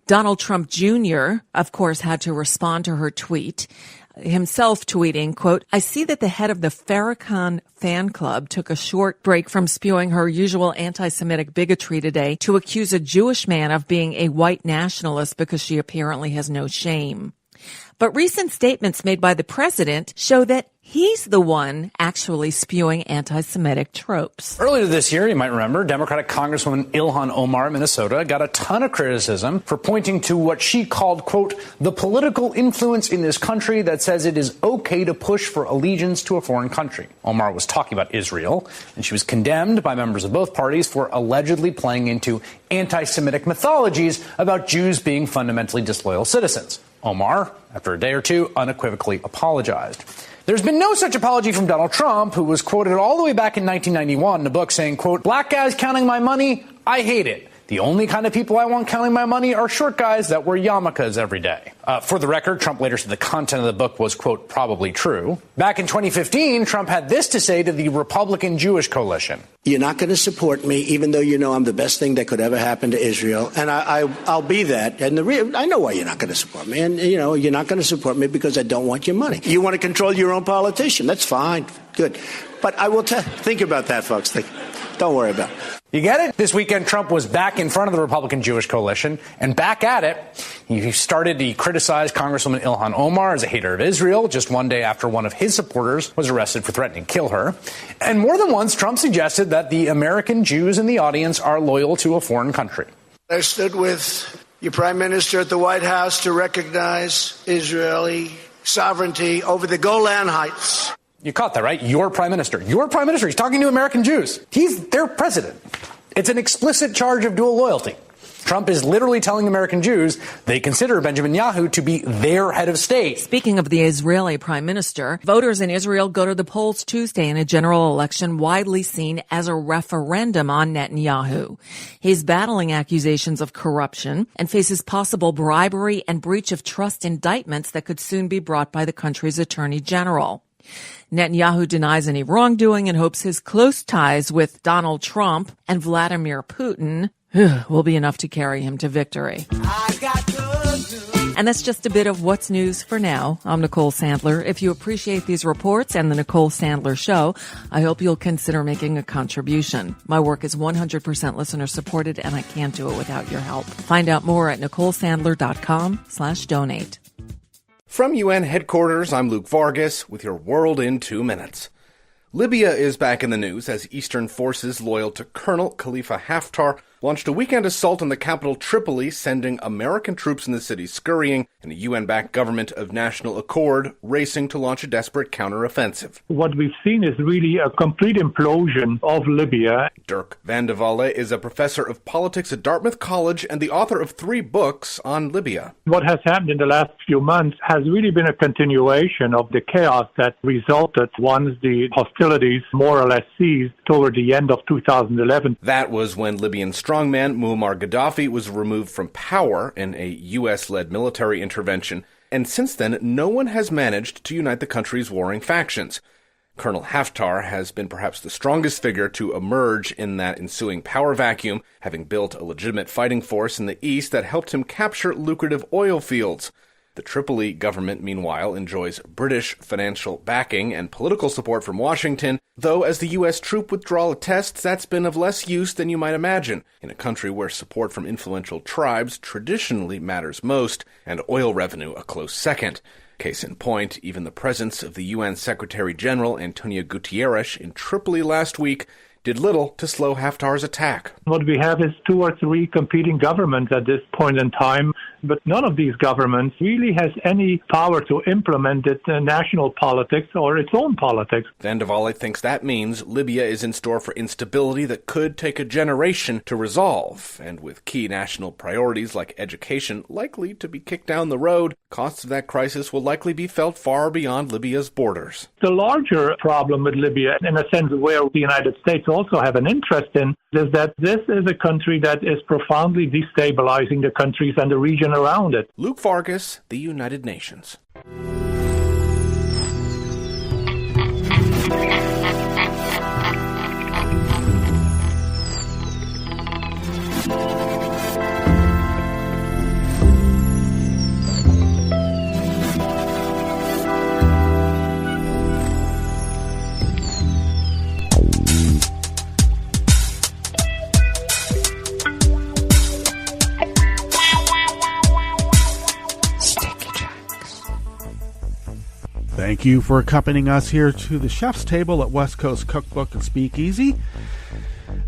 Donald Trump Jr., of course, had to respond to her tweet, himself tweeting, quote, I see that the head of the Farrakhan fan club took a short break from spewing her usual anti-Semitic bigotry today to accuse a Jewish man of being a white nationalist because she apparently has no shame. But recent statements made by the president show that he's the one actually spewing anti-Semitic tropes. Earlier this year, you might remember, Democratic Congresswoman Ilhan Omar of Minnesota got a ton of criticism for pointing to what she called, quote, the political influence in this country that says it is okay to push for allegiance to a foreign country. Omar was talking about Israel, and she was condemned by members of both parties for allegedly playing into anti-Semitic mythologies about Jews being fundamentally disloyal citizens. Omar, after a day or two, unequivocally apologized. There's been no such apology from Donald Trump, who was quoted all the way back in 1991 in a book saying, quote, "Black guys counting my money, I hate it. The only kind of people I want counting my money are short guys that wear yarmulkes every day." For the record, Trump later said the content of the book was, quote, "probably true." Back in 2015, Trump had this to say to the Republican Jewish coalition. You're not going to support me, even though you know I'm the best thing that could ever happen to Israel, and I'll be that. And I know why you're not going to support me, and you're not going to support me because I don't want your money. You want to control your own politician. That's fine, good. But I will think about that, folks. Don't worry about it. You get it? This weekend, Trump was back in front of the Republican Jewish coalition and back at it. He criticized Congresswoman Ilhan Omar as a hater of Israel just one day after one of his supporters was arrested for threatening to kill her. And more than once, Trump suggested that the American Jews in the audience are loyal to a foreign country. I stood with your prime minister at the White House to recognize Israeli sovereignty over the Golan Heights. You caught that, right? Your prime minister. Your prime minister. He's talking to American Jews. He's their president. It's an explicit charge of dual loyalty. Trump is literally telling American Jews they consider Benjamin Netanyahu to be their head of state. Speaking of the Israeli prime minister, voters in Israel go to the polls Tuesday in a general election widely seen as a referendum on Netanyahu. He's battling accusations of corruption and faces possible bribery and breach of trust indictments that could soon be brought by the country's attorney general. Netanyahu denies any wrongdoing and hopes his close ties with Donald Trump and Vladimir Putin will be enough to carry him to victory. And that's just a bit of what's news for now. I'm Nicole Sandler. If you appreciate these reports and the Nicole Sandler Show, I hope you'll consider making a contribution. My work is 100% listener supported, and I can't do it without your help. Find out more at NicoleSandler.com/donate. From UN headquarters, I'm Luke Vargas with your World in 2 Minutes. Libya is back in the news as Eastern forces loyal to Colonel Khalifa Haftar launched a weekend assault on the capital Tripoli, sending American troops in the city scurrying, and a UN-backed government of national accord racing to launch a desperate counteroffensive. What we've seen is really a complete implosion of Libya. Dirk van de Walle is a professor of politics at Dartmouth College and the author of 3 books on Libya. What has happened in the last few months has really been a continuation of the chaos that resulted once the hostilities more or less ceased toward the end of 2011. That was when Libyan strongman Muammar Gaddafi was removed from power in a U.S.-led military intervention, and since then no one has managed to unite the country's warring factions. Colonel Haftar has been perhaps the strongest figure to emerge in that ensuing power vacuum, having built a legitimate fighting force in the east that helped him capture lucrative oil fields. The Tripoli government, meanwhile, enjoys British financial backing and political support from Washington, though as the U.S. troop withdrawal attests, that's been of less use than you might imagine, in a country where support from influential tribes traditionally matters most, and oil revenue a close second. Case in point, even the presence of the UN Secretary General Antonio Guterres in Tripoli last week did little to slow Haftar's attack. What we have is 2 or 3 competing governments at this point in time, but none of these governments really has any power to implement its national politics or its own politics. Van de Walle thinks that means Libya is in store for instability that could take a generation to resolve, and with key national priorities like education likely to be kicked down the road, costs of that crisis will likely be felt far beyond Libya's borders. The larger problem with Libya, in a sense where the United States also have an interest in, is that this is a country that is profoundly destabilizing the countries and the region around it. Luke Vargas, The United Nations. Thank you for accompanying us here to the chef's table at West Coast Cookbook and Speakeasy.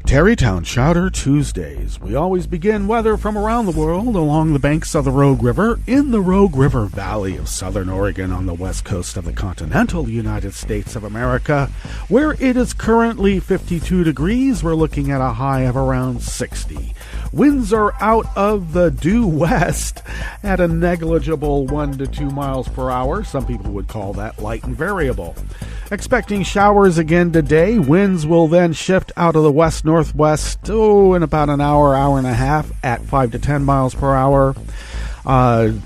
Tarrytown Chowder Tuesdays. We always begin weather from around the world along the banks of the Rogue River in the Rogue River Valley of southern Oregon on the west coast of the continental United States of America, where it is currently 52 degrees. We're looking at a high of around 60. Winds are out of the due west at a negligible 1 to 2 miles per hour. Some people would call that light and variable. Expecting showers again today. Winds will then shift out of the west-northwest in about an hour and a half at 5 to 10 miles per hour.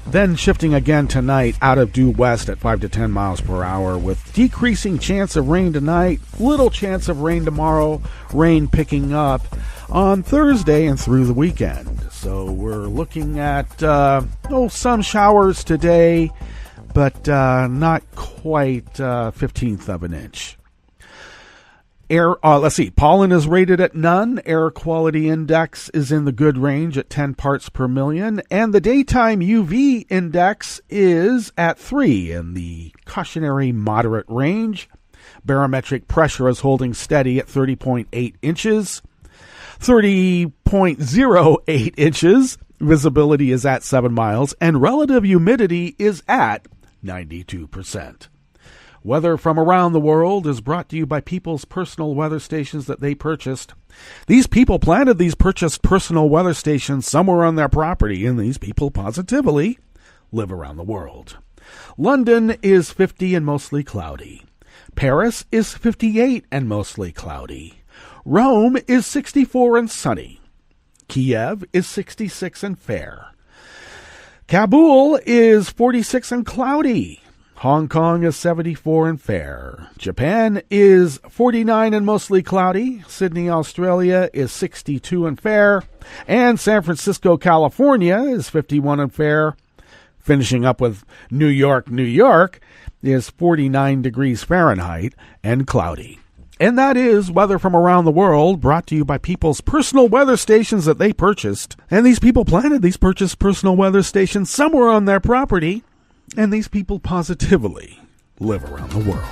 Then shifting again tonight out of due west at 5 to 10 miles per hour with decreasing chance of rain tonight, little chance of rain tomorrow, rain picking up on Thursday and through the weekend. So we're looking at some showers today, but not quite 1/15 of an inch. Let's see. Pollen is rated at none. Air quality index is in the good range at 10 parts per million. And the daytime UV index is at 3 in the cautionary moderate range. Barometric pressure is holding steady at 30.8 inches. 30.08 inches. Visibility is at 7 miles. And relative humidity is at 92%. Weather from around the world is brought to you by people's personal weather stations that they purchased. These people planted these purchased personal weather stations somewhere on their property, and these people positively live around the world. London is 50 and mostly cloudy. Paris is 58 and mostly cloudy. Rome is 64 and sunny. Kiev is 66 and fair. Kabul is 46 and cloudy. Hong Kong is 74 and fair. Japan is 49 and mostly cloudy. Sydney, Australia is 62 and fair. And San Francisco, California is 51 and fair. Finishing up with New York is 49 degrees Fahrenheit and cloudy. And that is weather from around the world, brought to you by people's personal weather stations that they purchased. And these people planted these purchased personal weather stations somewhere on their property. And these people positively live around the world.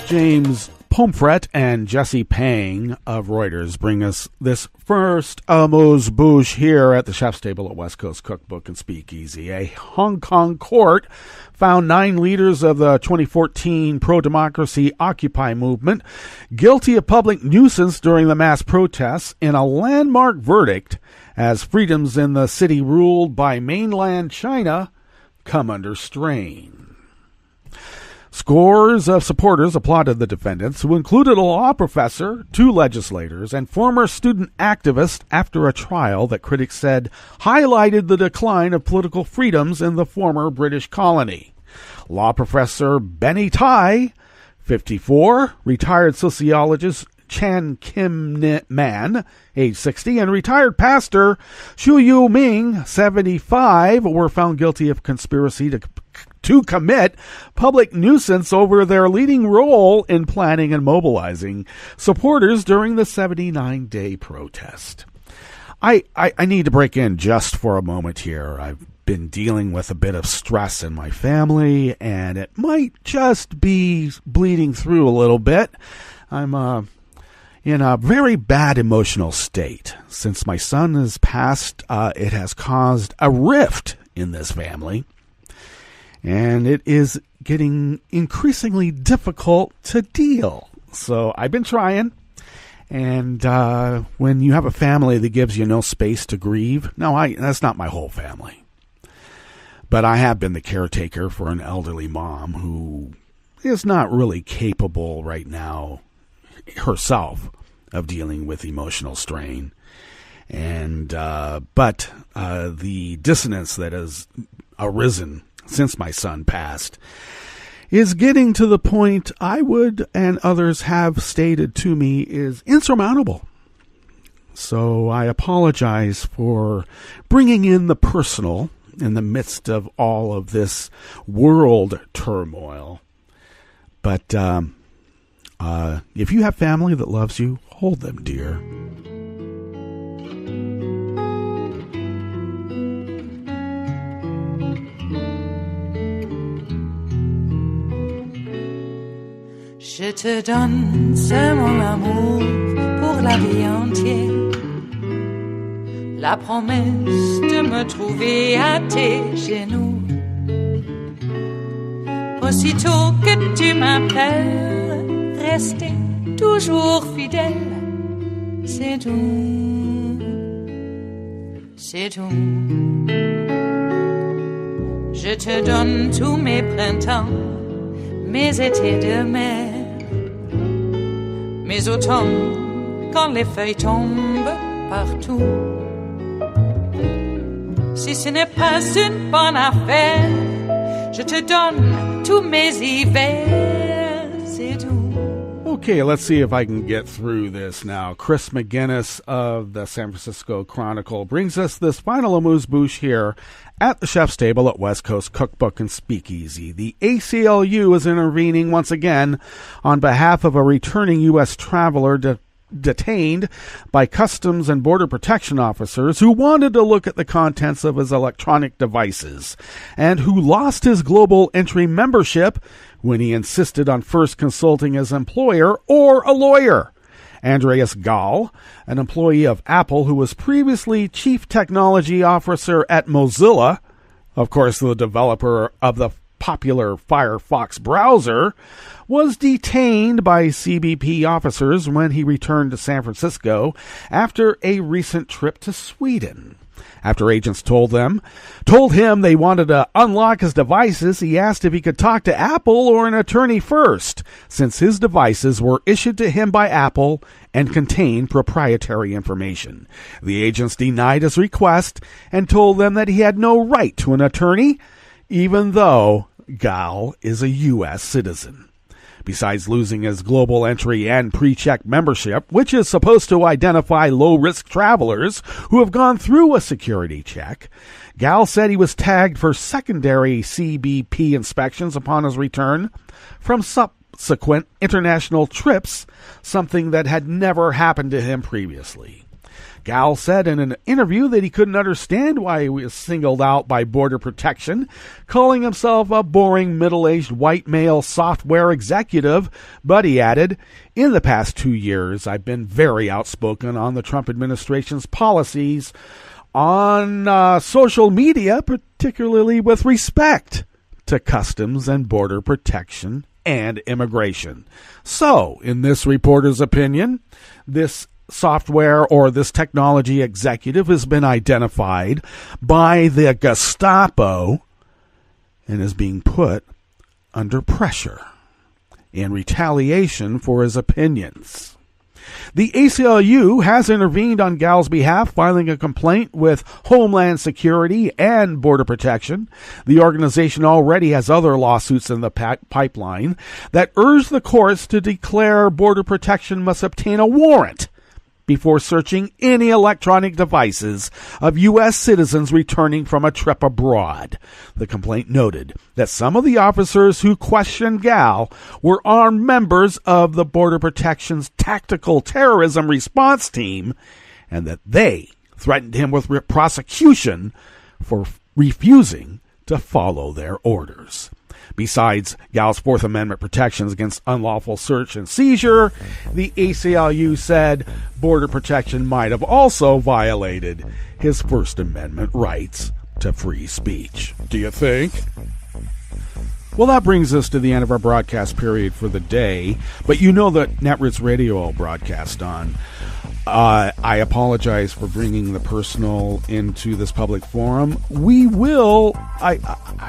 James Pomfret and Jesse Pang of Reuters bring us this first amuse-bouche here at the Chef's Table at West Coast Cookbook and Speakeasy. A Hong Kong court found 9 leaders of the 2014 pro-democracy Occupy movement guilty of public nuisance during the mass protests in a landmark verdict as freedoms in the city ruled by mainland China come under strain. Scores of supporters applauded the defendants, who included a law professor, 2 legislators, and former student activist after a trial that critics said highlighted the decline of political freedoms in the former British colony. Law professor Benny Tai, 54, retired sociologist Chan Kim Man, age 60, and retired pastor Xu Yu Ming, 75, were found guilty of conspiracy to commit public nuisance over their leading role in planning and mobilizing supporters during the 79-day protest. I need to break in just for a moment here. I've been dealing with a bit of stress in my family, and it might just be bleeding through a little bit. I'm in a very bad emotional state. Since my son has passed, it has caused a rift in this family. And it is getting increasingly difficult to deal. So I've been trying. And when you have a family that gives you no space to grieve, that's not my whole family. But I have been the caretaker for an elderly mom who is not really capable right now herself of dealing with emotional strain. And but the dissonance that has arisen since my son passed is getting to the point I would and others have stated to me is insurmountable. So I apologize for bringing in the personal in the midst of all of this world turmoil. But if you have family that loves you, hold them dear. Je te donne ce mon amour pour la vie entière. La promesse de me trouver à tes genoux. Aussitôt que tu m'appelles, rester toujours fidèle. C'est tout, c'est tout. Je te donne tous mes printemps, mes étés de mer, mes automnes quand les feuilles tombent partout. Si ce n'est pas une bonne affaire, je te donne tous mes hivers, c'est tout. Okay, let's see if I can get through this now. Chris McGinnis of the San Francisco Chronicle brings us this final amuse-bouche here at the chef's table at West Coast Cookbook and Speakeasy. The ACLU is intervening once again on behalf of a returning U.S. traveler detained by Customs and Border Protection officers who wanted to look at the contents of his electronic devices and who lost his Global Entry membership when he insisted on first consulting his employer or a lawyer. Andreas Gall, an employee of Apple who was previously Chief Technology Officer at Mozilla, of course the developer of the popular Firefox browser, was detained by CBP officers when he returned to San Francisco after a recent trip to Sweden. After agents told him they wanted to unlock his devices, he asked if he could talk to Apple or an attorney first, since his devices were issued to him by Apple and contained proprietary information. The agents denied his request and told them that he had no right to an attorney, even though Gal is a U.S. citizen. Besides losing his Global Entry and PreCheck membership, which is supposed to identify low-risk travelers who have gone through a security check, Gal said he was tagged for secondary CBP inspections upon his return from subsequent international trips, something that had never happened to him previously. Gal said in an interview that he couldn't understand why he was singled out by Border Protection, calling himself a boring middle-aged white male software executive, but he added, "In the past 2 years, I've been very outspoken on the Trump administration's policies on social media, particularly with respect to Customs and Border Protection and immigration." So, in this reporter's opinion, this software or this technology executive has been identified by the Gestapo and is being put under pressure in retaliation for his opinions. The ACLU has intervened on Gal's behalf, filing a complaint with Homeland Security and Border Protection. The organization already has other lawsuits in the pipeline that urge the courts to declare Border Protection must obtain a warrant before searching any electronic devices of U.S. citizens returning from a trip abroad. The complaint noted that some of the officers who questioned Gal were armed members of the Border Protection's Tactical Terrorism Response Team, and that they threatened him with prosecution for refusing to follow their orders. Besides Gal's Fourth Amendment protections against unlawful search and seizure, the ACLU said Border Protection might have also violated his First Amendment rights to free speech. Do you think? Well, that brings us to the end of our broadcast period for the day, but you know that Netroots Radio will broadcast on. I apologize for bringing the personal into this public forum. We will, I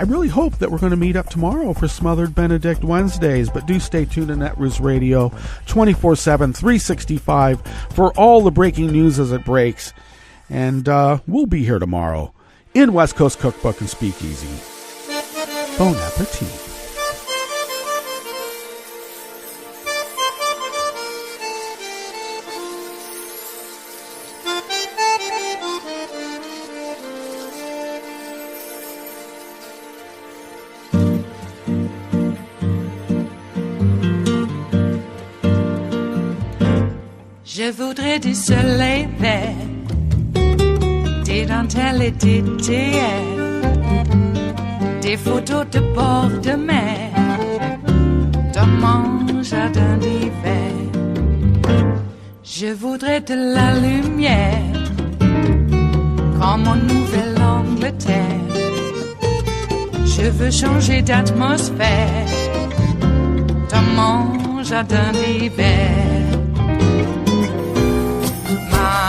really hope that we're going to meet up tomorrow for Smothered Benedict Wednesdays, but do stay tuned to Netroots Radio 24/7, 365 for all the breaking news as it breaks. And we'll be here tomorrow in West Coast Cookbook and Speakeasy. Bon appetit. Je voudrais du soleil vert, des dentelles et des théières, des photos de bord de mer, dans mon jardin d'hiver. Je voudrais de la lumière, comme en Nouvelle-Angleterre. Je veux changer d'atmosphère, dans mon jardin d'hiver. Ma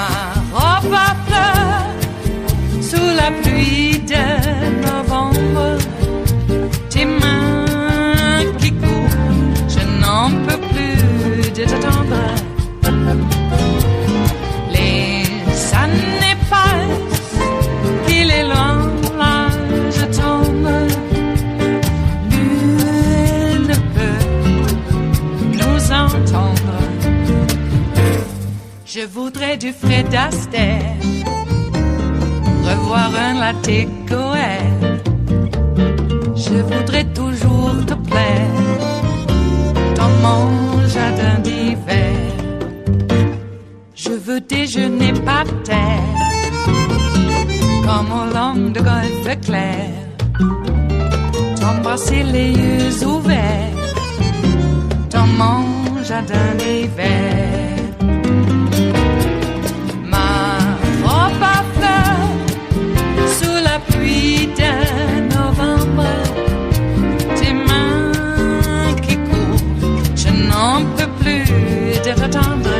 robe à fleurs, sous la pluie de novembre, tes mains qui courent, je n'en peux plus de t'attendre. Les années passent, qu'il est loin, là je tombe. Nul ne peut nous entendre. Je voudrais du Fred Astaire, revoir un latte Goël. Je voudrais toujours te plaire, dans mon jardin d'hiver. Je veux déjeuner par terre, comme au long de golfe clair, t'embrasser les yeux ouverts, dans mon jardin d'hiver. Ma robe à fleurs, sous la pluie de novembre, tes mains qui courent, je n'en peux plus de t'attendre.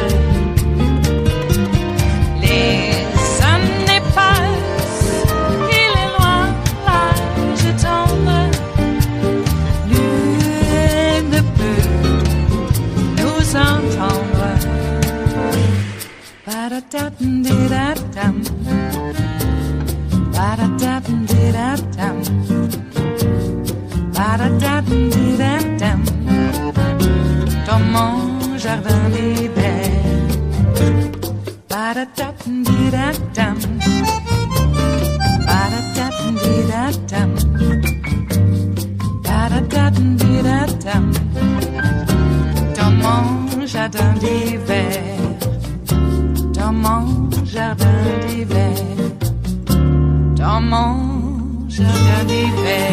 Ba-da-da-dum-di-da-dum, ba-da-da-dum-di-da-dum, ba-da-da-dum-di-da-dum, dans mon jardin d'hiver. Ba-da-da-dum-di-da-dum, ba-da-da-dum-di-da-dum, ba-da-da-dum-di-da-dum, dans mon jardin d'hiver. Dans mon jardin d'hiver, dans mon jardin d'hiver.